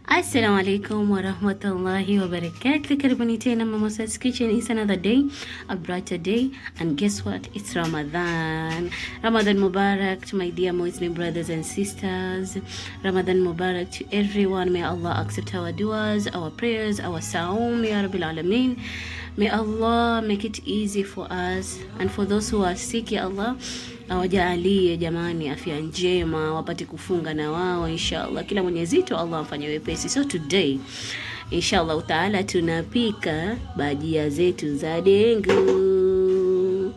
Assalamu alaikum wa rahmatullahi wa barakatuh. Karibuni tena Mama's Kitchen. It's another day, a brighter day, and guess what? It's Ramadan. Ramadan Mubarak to my dear Muslim brothers and sisters. Ramadan Mubarak to everyone. May Allah accept our duas, our prayers, our saum, ya Rabbil Alameen. May Allah make it easy for us, and for those who are sick, ya Allah awajaalie jamani afya njema, wapate kufunga na wao inshallah. Kila mwenye zito Allah amfanye wepesi. So today inshallah taala tunapika bajia zetu za dengu.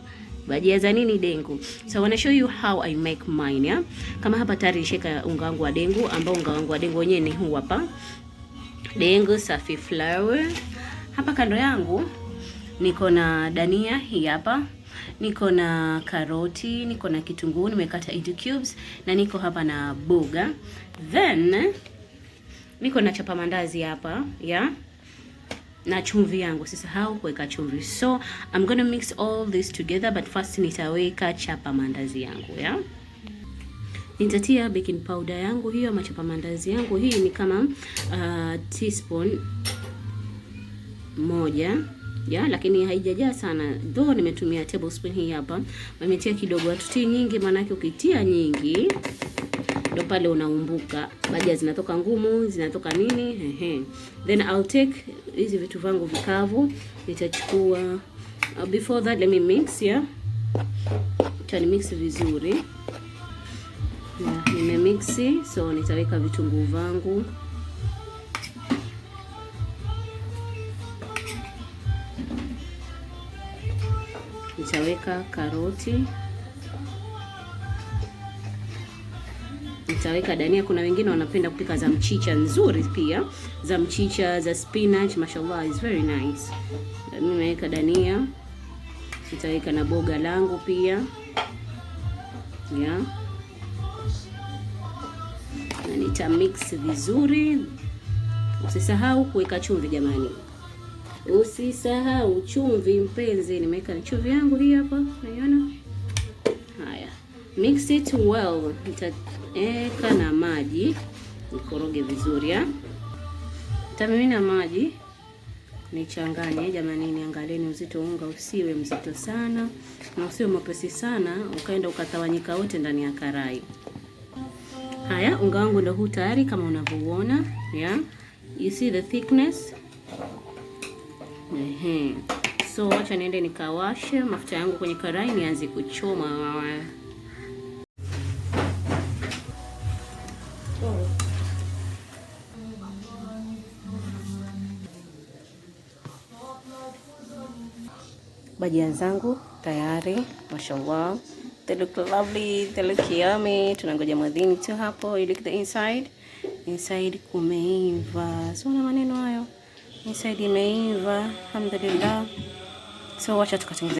Bajia za nini? Dengu. So I want to show you how I make mine, yeah? Kama hapa tayari nisheka unga wangu wa dengu, ambao unga wangu wa dengu wenyewe ni huu hapa. Dengu safi flour. Hapa kando yangu niko na dania hii hapa. Niko na karoti, niko na kitunguu nimekata into cubes, na niko hapa na boga. Then niko na chapa mandazi hapa, yeah? Na chumvi yangu, sisahau kuweka chumvi. So I'm going to mix all this together, but first nitaweka chapa mandazi yangu, yeah? Nitatia baking powder yangu hiyo, ama chapa mandazi yangu hii ni kama teaspoon moja. Ya, lakini haijajaa sana. Though nimetumia tablespoon hii hapa. Nimetia kidogo, atutii nyingi, maana ukitia nyingi ndio pale unaumbuka. Bajia zinatoka ngumu, zinatoka nini? Then I'll take hizi vitu vangu vikavu. Nitachukua before that let me mix, yeah. Tani mix vizuri. Yeah, nimemix, so nitaweka vitunguu vangu. Nitaweka karoti. Nitaweka dania. Kuna wengine wanapenda kupika za mchicha, nzuri pia. Za mchicha, za spinach, mashallah is very nice. Mimi nimeweka dania. Nitaweka na boga langu pia. Yeah. Na nitamix vizuri. Usisahau kuweka chumvi jamani. Usisahau chumvi mpenzi. Nimeweka chumvi yangu hii hapa, unaiona? Haya. Mix it well. Nitaweka na maji. Nikoroge vizuri, ya. Nitamimina maji. Nichanganye jamani, niangalieni uzito unga usiwe mzito sana na usiwe mwepesi sana ukaenda ukatawanyika wote ndani ya karai. Haya, unga wangu ndio huu tayari kama unavyoona, yeah? You see the thickness? So wacha niende nikawashe mafuta yangu kwenye karai, nianze kuchoma. Bajia zangu tayari, mashallah. They look lovely, they look yummy. Tunangoja mwadhini tu hapo. You look the inside. Inside kumeiva. So na maneno hayo. Inside imeiva, alhamdulillah. So wacha tukatengeneza.